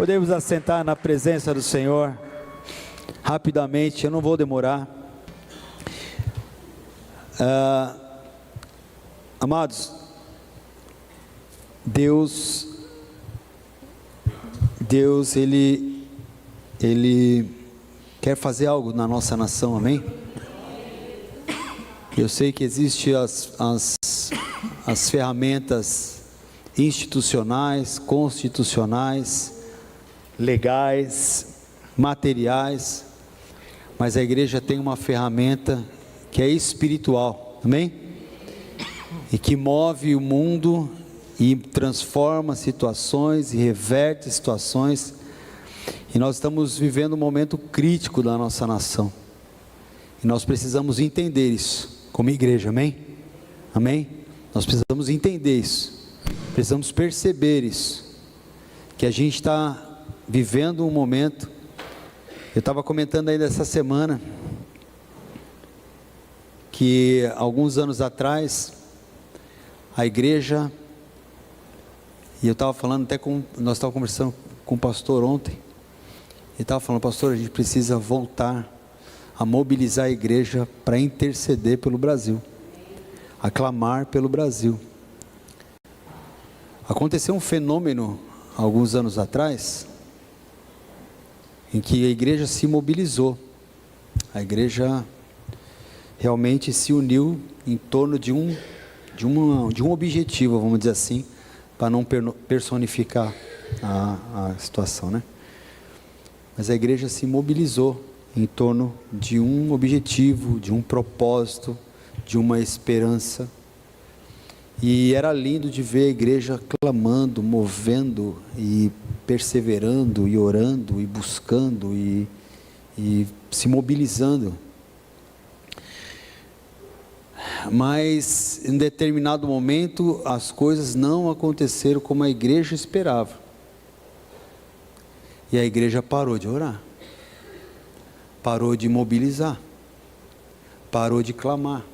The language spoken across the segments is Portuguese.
Podemos assentar na presença do Senhor rapidamente, eu não vou demorar. Amados, Deus ele quer fazer algo na nossa nação, amém? Eu sei que existem as ferramentas institucionais, constitucionais, legais, materiais, mas a igreja tem uma ferramenta que é espiritual, amém? E que move o mundo e transforma situações e reverte situações. E nós estamos vivendo um momento crítico da nossa nação. E nós precisamos entender isso como igreja, amém? Amém? Nós precisamos entender isso. Precisamos perceber isso. Que a gente está vivendo um momento. Eu estava comentando ainda essa semana que alguns anos atrás a igreja, e eu estava falando até nós estávamos conversando com o pastor ontem, ele estava falando: pastor, a gente precisa voltar a mobilizar a igreja para interceder pelo Brasil, a clamar pelo Brasil. Aconteceu um fenômeno alguns anos atrás, em que a igreja se mobilizou, a igreja realmente se uniu em torno de um objetivo, vamos dizer assim, para não personificar a situação, né? Mas a igreja se mobilizou em torno de um objetivo, de um propósito, de uma esperança. E era lindo de ver a igreja clamando, movendo e perseverando e orando e buscando e se mobilizando. Mas em determinado momento as coisas não aconteceram como a igreja esperava. E a igreja parou de orar, parou de mobilizar, parou de clamar.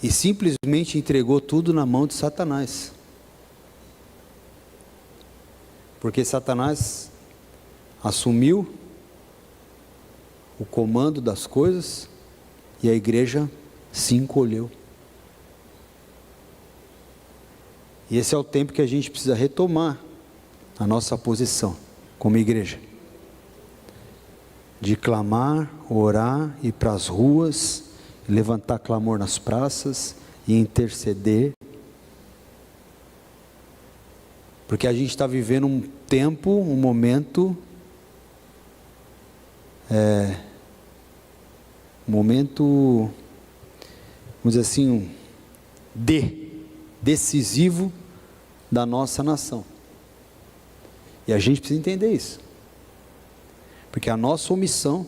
E simplesmente entregou tudo na mão de Satanás. Porque Satanás assumiu o comando das coisas e a igreja se encolheu. E esse é o tempo que a gente precisa retomar a nossa posição como igreja. De clamar, orar, ir para as ruas, levantar clamor nas praças e interceder. Porque a gente está vivendo um tempo, um momento, vamos dizer assim, decisivo da nossa nação. E a gente precisa entender isso. Porque a nossa omissão,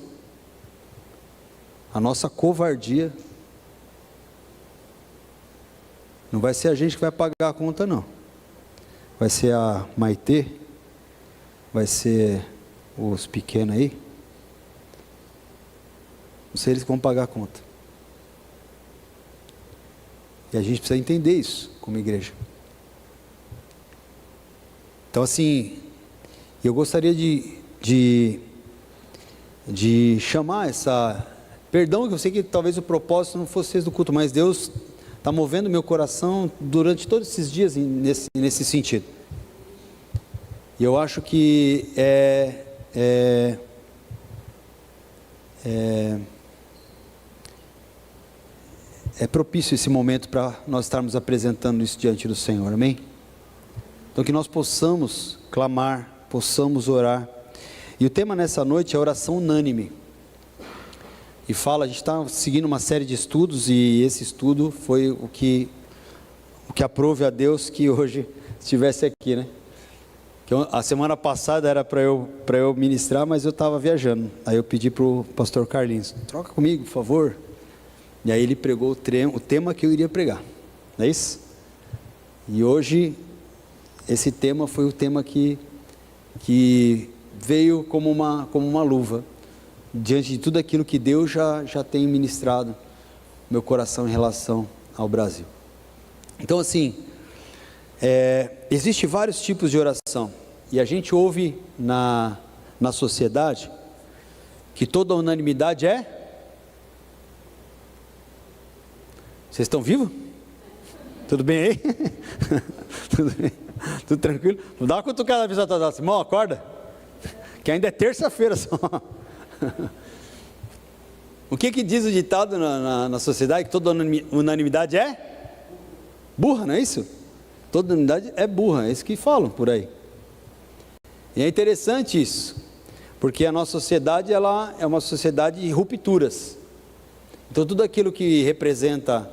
a nossa covardia, não vai ser a gente que vai pagar a conta, não. Vai ser a Maitê, vai ser os pequenos aí. Não sei eles que vão pagar a conta. E a gente precisa entender isso como igreja. Então assim, eu gostaria de chamar essa... Perdão, que eu sei que talvez o propósito não fosse esse do culto, mas Deus está movendo meu coração durante todos esses dias nesse sentido. E eu acho que é propício esse momento para nós estarmos apresentando isso diante do Senhor, amém? Então que nós possamos clamar, possamos orar. E o tema nessa noite é oração unânime. E a gente está seguindo uma série de estudos, e esse estudo foi o que aprove a Deus que hoje estivesse aqui, né? Que a semana passada era para eu ministrar, mas eu estava viajando. Aí eu pedi para o pastor Carlinhos: troca comigo, por favor. E aí ele pregou o tema que eu iria pregar, não é isso? E hoje, esse tema foi o tema que veio como uma luva, diante de tudo aquilo que Deus já tem ministrado no meu coração em relação ao Brasil. Então assim, Existem vários tipos de oração, e a gente ouve na sociedade que toda unanimidade é... Vocês estão vivos? Tudo bem aí? Tudo bem? Tudo tranquilo? Não dá uma cutucada na pessoa toda assim, irmão, acorda, que ainda é terça-feira só. O que diz o ditado na sociedade? Que toda unanimidade é burra, não é isso? Toda unanimidade é burra, é isso que falam por aí. E é interessante isso, porque a nossa sociedade, ela é uma sociedade de rupturas. Então tudo aquilo que representa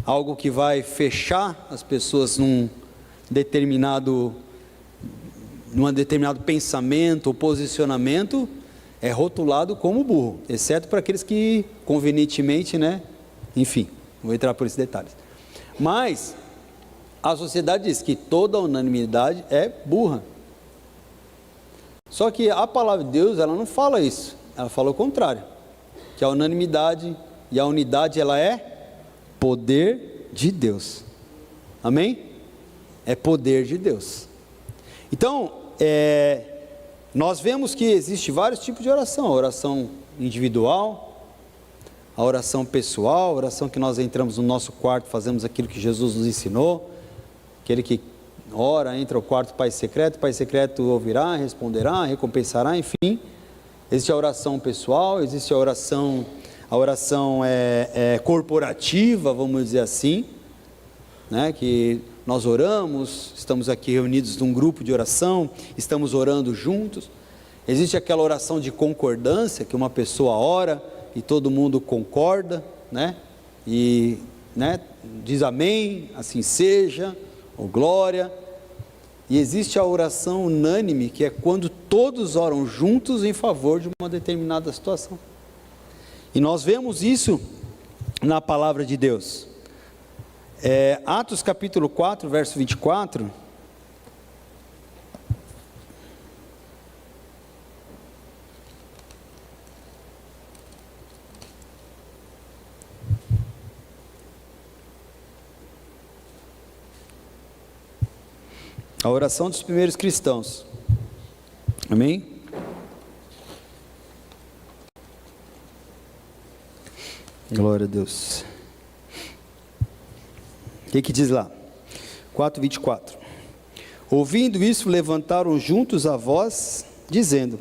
algo que vai fechar as pessoas num determinado pensamento ou posicionamento, é rotulado como burro, exceto para aqueles que convenientemente, né? Enfim, não vou entrar por esses detalhes. Mas a sociedade diz que toda unanimidade é burra. Só que a palavra de Deus, ela não fala isso, ela fala o contrário, que a unanimidade e a unidade, ela é poder de Deus. Amém? É poder de Deus. Então, nós vemos que existe vários tipos de oração: a oração individual, a oração pessoal, a oração que nós entramos no nosso quarto, fazemos aquilo que Jesus nos ensinou, aquele que ora, entra ao quarto Pai secreto ouvirá, responderá, recompensará, enfim. Existe a oração pessoal, existe a oração corporativa, vamos dizer assim, né? Que nós oramos, estamos aqui reunidos num grupo de oração, estamos orando juntos. Existe aquela oração de concordância, que uma pessoa ora e todo mundo concorda, né? E, né, diz amém, assim seja, ou glória. E existe a oração unânime, que é quando todos oram juntos em favor de uma determinada situação. E nós vemos isso na palavra de Deus. Atos capítulo 4, verso 24. A oração dos primeiros cristãos. Amém? Glória a Deus. O que diz lá? 4:24. Ouvindo isso, levantaram juntos a voz, dizendo: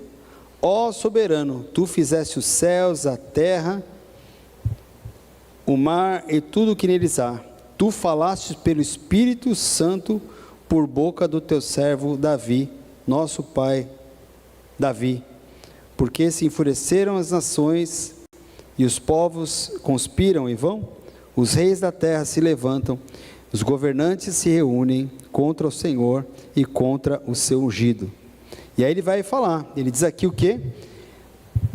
Ó soberano, tu fizeste os céus, a terra, o mar e tudo o que neles há. Tu falaste pelo Espírito Santo por boca do teu servo Davi, nosso pai Davi, porque se enfureceram as nações e os povos conspiram em vão, os reis da terra se levantam, os governantes se reúnem contra o Senhor e contra o seu ungido. E aí ele vai falar, ele diz aqui o quê?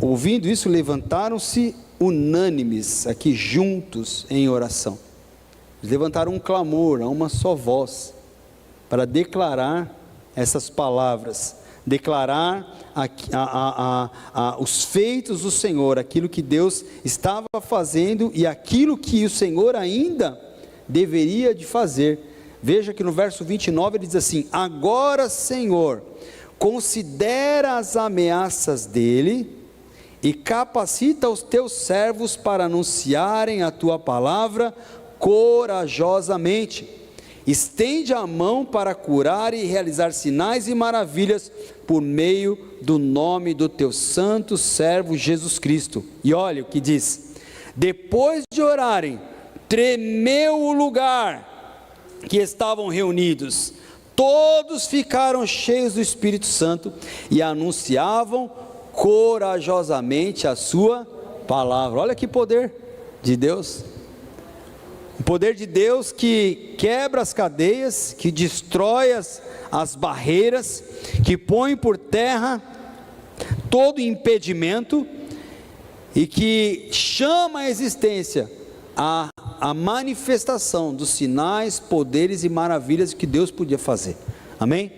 Ouvindo isso, levantaram-se unânimes, aqui juntos em oração. Eles levantaram um clamor, a uma só voz, para declarar essas palavras, declarar os feitos do Senhor, aquilo que Deus estava fazendo e aquilo que o Senhor ainda deveria de fazer. Veja que no verso 29 ele diz assim: agora, Senhor, considera as ameaças dele e capacita os teus servos para anunciarem a tua palavra corajosamente. Estende a mão para curar e realizar sinais e maravilhas por meio do nome do teu santo servo Jesus Cristo. E olha o que diz: depois de orarem, tremeu o lugar que estavam reunidos, todos ficaram cheios do Espírito Santo e anunciavam corajosamente a sua palavra. Olha que poder de Deus. O poder de Deus que quebra as cadeias, que destrói as barreiras, que põe por terra todo impedimento e que chama à existência a manifestação dos sinais, poderes e maravilhas que Deus podia fazer. Amém?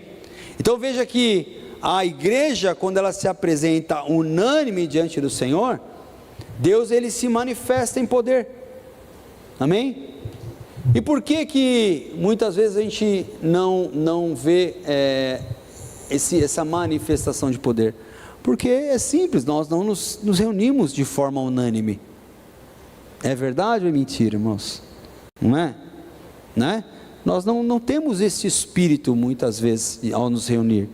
Então veja que a igreja, quando ela se apresenta unânime diante do Senhor, Deus ele se manifesta em poder. Amém? E por que muitas vezes a gente não vê essa manifestação de poder? Porque é simples, nós não nos reunimos de forma unânime. É verdade ou é mentira, irmãos? Não é? Né? Nós não temos esse espírito muitas vezes ao nos reunir,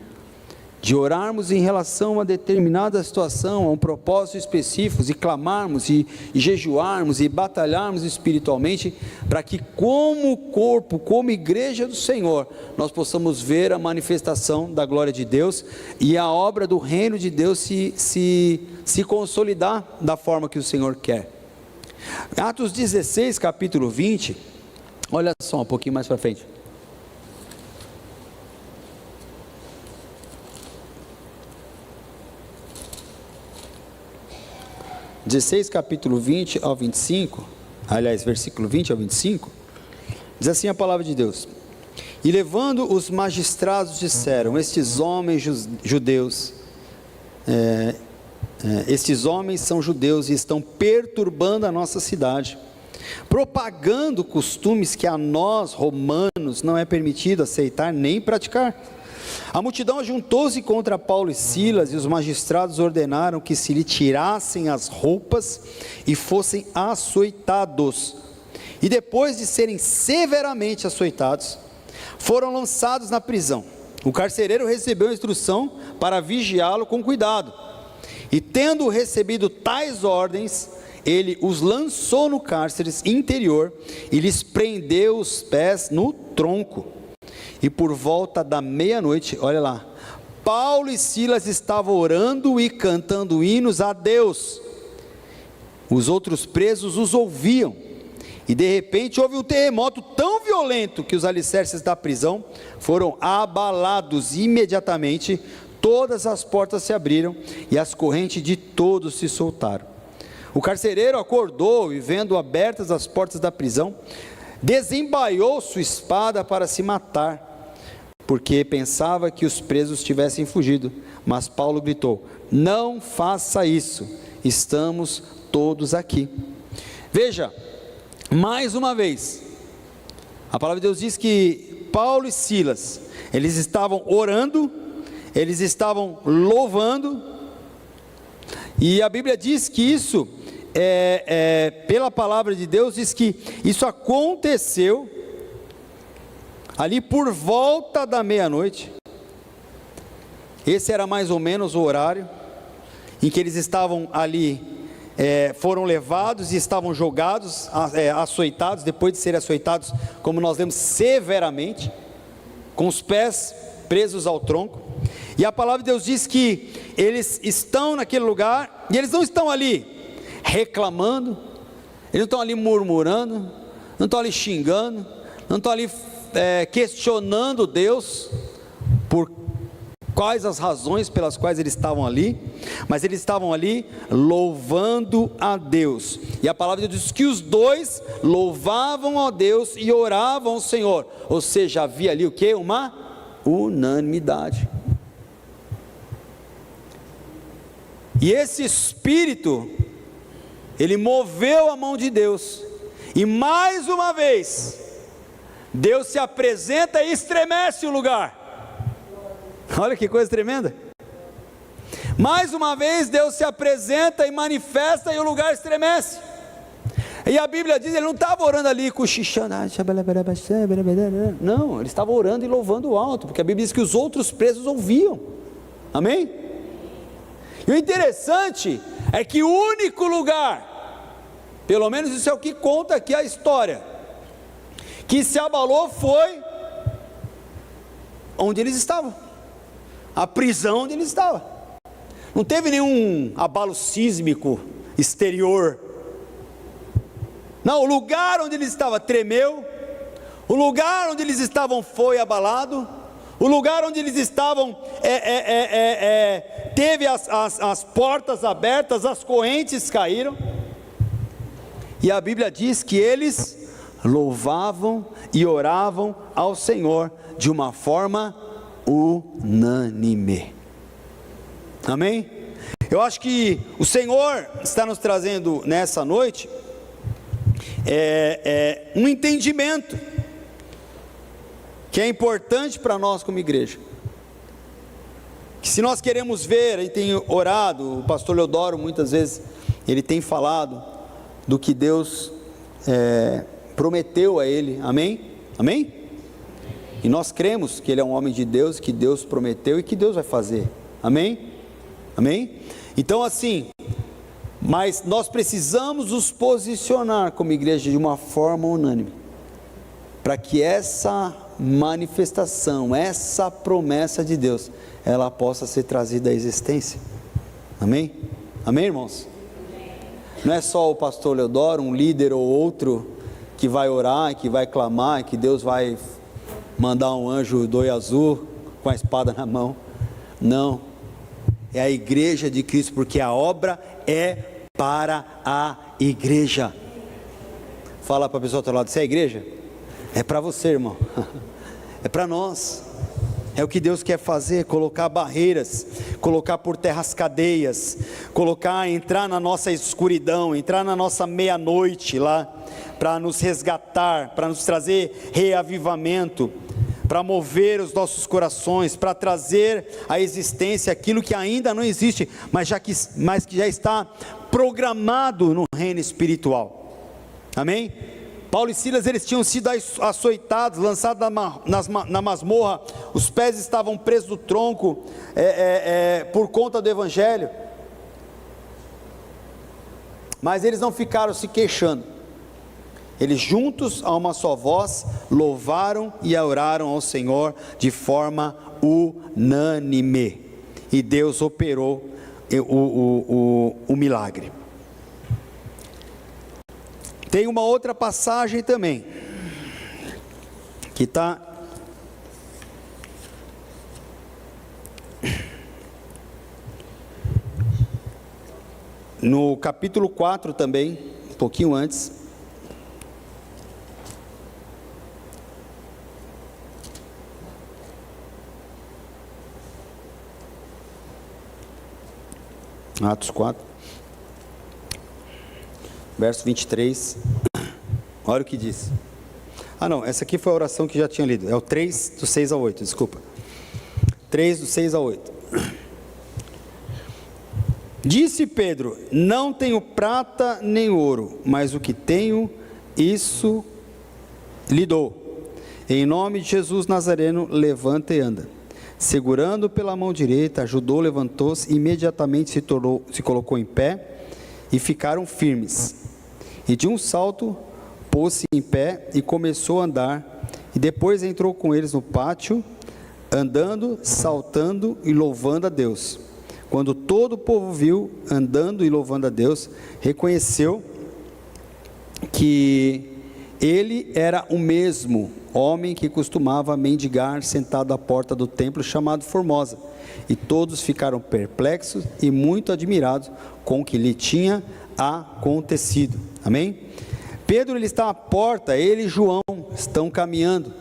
de orarmos em relação a uma determinada situação, a um propósito específico, e clamarmos, e jejuarmos, e batalharmos espiritualmente, para que como corpo, como igreja do Senhor, nós possamos ver a manifestação da glória de Deus, e a obra do reino de Deus se consolidar da forma que o Senhor quer. Atos 16, capítulo 20, olha só um pouquinho mais para frente. Capítulo 20 ao 25, aliás, versículo 20 ao 25, diz assim a palavra de Deus: e levando os magistrados disseram, estes homens judeus, estes homens são judeus e estão perturbando a nossa cidade, propagando costumes que a nós romanos não é permitido aceitar nem praticar. A multidão ajuntou-se contra Paulo e Silas, e os magistrados ordenaram que se lhe tirassem as roupas e fossem açoitados. E depois de serem severamente açoitados, foram lançados na prisão. O carcereiro recebeu a instrução para vigiá-lo com cuidado. E tendo recebido tais ordens, ele os lançou no cárcere interior e lhes prendeu os pés no tronco. E por volta da meia-noite, olha lá, Paulo e Silas estavam orando e cantando hinos a Deus. Os outros presos os ouviam. E de repente houve um terremoto tão violento que os alicerces da prisão foram abalados. Imediatamente todas as portas se abriram e as correntes de todos se soltaram. O carcereiro acordou e, vendo abertas as portas da prisão, desembaiou sua espada para se matar, porque pensava que os presos tivessem fugido. Mas Paulo gritou: não faça isso, estamos todos aqui. Veja, mais uma vez, a palavra de Deus diz que Paulo e Silas, eles estavam orando, eles estavam louvando, e a Bíblia diz que isso, pela palavra de Deus, diz que isso aconteceu ali por volta da meia-noite. Esse era mais ou menos o horário em que eles estavam ali, foram levados e estavam jogados, açoitados, depois de serem açoitados, como nós lemos, severamente, com os pés presos ao tronco. E a palavra de Deus diz que eles estão naquele lugar, e eles não estão ali reclamando, eles não estão ali murmurando, não estão ali xingando, não estão ali questionando Deus por quais as razões pelas quais eles estavam ali, mas eles estavam ali louvando a Deus. E a palavra de Deus diz que os dois louvavam a Deus e oravam ao Senhor, ou seja, havia ali o que? Uma unanimidade. E esse espírito, ele moveu a mão de Deus, e mais uma vez Deus se apresenta e estremece o lugar. Olha que coisa tremenda. Mais uma vez Deus se apresenta e manifesta, e o lugar estremece. E a Bíblia diz, ele não estava orando ali cochichando, não, ele estava orando e louvando alto, porque a Bíblia diz que os outros presos ouviam. Amém? E o interessante é que o único lugar, pelo menos isso é o que conta aqui a história, que se abalou foi onde eles estavam, a prisão onde eles estavam. Não teve nenhum abalo sísmico exterior. Não, o lugar onde eles estavam tremeu, o lugar onde eles estavam foi abalado, o lugar onde eles estavam teve as portas abertas, as correntes caíram, e a Bíblia diz que eles louvavam e oravam ao Senhor de uma forma unânime. Amém? Eu acho que o Senhor está nos trazendo nessa noite um entendimento que é importante para nós como igreja. Que se nós queremos ver, a gente tem orado, o pastor Leodoro muitas vezes, ele tem falado do que Deus prometeu a ele, amém? Amém? E nós cremos que ele é um homem de Deus, que Deus prometeu e que Deus vai fazer, amém? Amém? Então assim, mas nós precisamos nos posicionar como igreja de uma forma unânime, para que essa manifestação, essa promessa de Deus, ela possa ser trazida à existência, amém? Amém, irmãos? Não é só o pastor Leodoro, um líder ou outro, que vai orar, que vai clamar, que Deus vai mandar um anjo do olho azul, com a espada na mão, não, é a igreja de Cristo, porque a obra é para a igreja. Fala para a pessoa do outro lado, você é a igreja? É para você, irmão, é para nós, é o que Deus quer fazer, colocar barreiras, colocar por terra as cadeias, entrar na nossa escuridão, entrar na nossa meia-noite lá, para nos resgatar, para nos trazer reavivamento, para mover os nossos corações, para trazer à existência aquilo que ainda não existe, mas que já está programado no reino espiritual, amém? Paulo e Silas, eles tinham sido açoitados, lançados na masmorra, os pés estavam presos no tronco, por conta do evangelho, mas eles não ficaram se queixando, eles juntos a uma só voz, louvaram e oraram ao Senhor de forma unânime, e Deus operou o milagre. Tem uma outra passagem também, que está no capítulo 4 também, um pouquinho antes. Atos 4, verso 23, olha o que diz. Não, essa aqui foi a oração que já tinha lido, é o 3, do 6 ao 8, desculpa. 3, do 6 ao 8. Disse Pedro: não tenho prata nem ouro, mas o que tenho, isso lhe dou. Em nome de Jesus Nazareno, levanta e anda. Segurando pela mão direita, ajudou, levantou-se, imediatamente se colocou em pé, e ficaram firmes. E de um salto, pôs-se em pé e começou a andar, e depois entrou com eles no pátio, andando, saltando e louvando a Deus. Quando todo o povo viu, andando e louvando a Deus, reconheceu que ele era o mesmo homem que costumava mendigar sentado à porta do templo chamado Formosa, e todos ficaram perplexos e muito admirados com o que lhe tinha acontecido, amém? Pedro, ele está à porta, ele e João estão caminhando,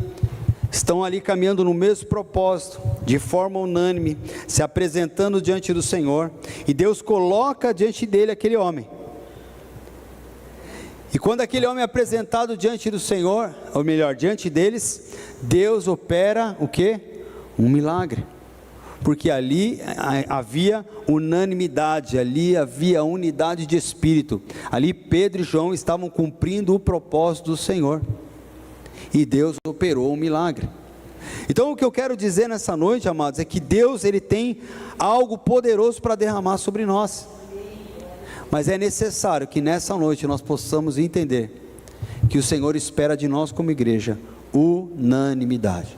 estão ali caminhando no mesmo propósito, de forma unânime, se apresentando diante do Senhor, e Deus coloca diante dele aquele homem. E quando aquele homem é apresentado diante do Senhor, ou melhor, diante deles, Deus opera o quê? Um milagre, porque ali havia unanimidade, ali havia unidade de espírito, ali Pedro e João estavam cumprindo o propósito do Senhor, e Deus operou um milagre. Então o que eu quero dizer nessa noite, amados, é que Deus, ele tem algo poderoso para derramar sobre nós, mas é necessário que nessa noite nós possamos entender que o Senhor espera de nós como igreja unanimidade,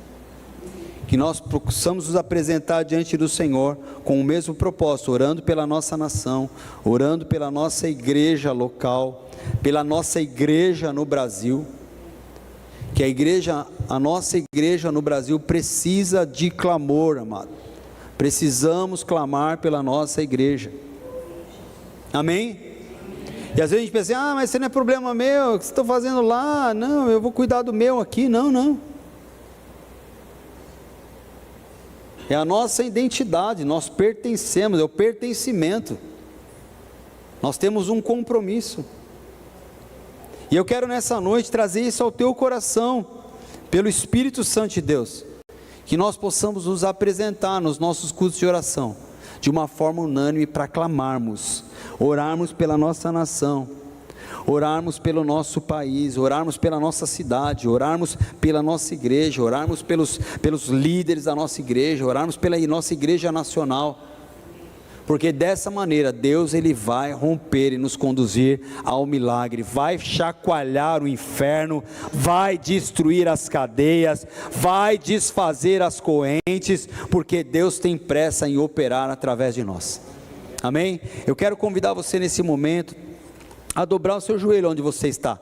que nós possamos nos apresentar diante do Senhor com o mesmo propósito, orando pela nossa nação, orando pela nossa igreja local, pela nossa igreja no Brasil, que a nossa igreja no Brasil precisa de clamor, amado, precisamos clamar pela nossa igreja, amém? E às vezes a gente pensa assim, mas isso não é problema meu, o que vocês estão fazendo lá? Não, eu vou cuidar do meu aqui. Não, é a nossa identidade, nós pertencemos, é o pertencimento, nós temos um compromisso, E eu quero nessa noite trazer isso ao teu coração, pelo Espírito Santo de Deus, que nós possamos nos apresentar nos nossos cultos de oração, de uma forma unânime para clamarmos, orarmos pela nossa nação, orarmos pelo nosso país, orarmos pela nossa cidade, orarmos pela nossa igreja, orarmos pelos líderes da nossa igreja, orarmos pela nossa igreja nacional, porque dessa maneira Deus ele vai romper e nos conduzir ao milagre, vai chacoalhar o inferno, vai destruir as cadeias, vai desfazer as correntes, porque Deus tem pressa em operar através de nós, amém? Eu quero convidar você nesse momento a dobrar o seu joelho onde você está,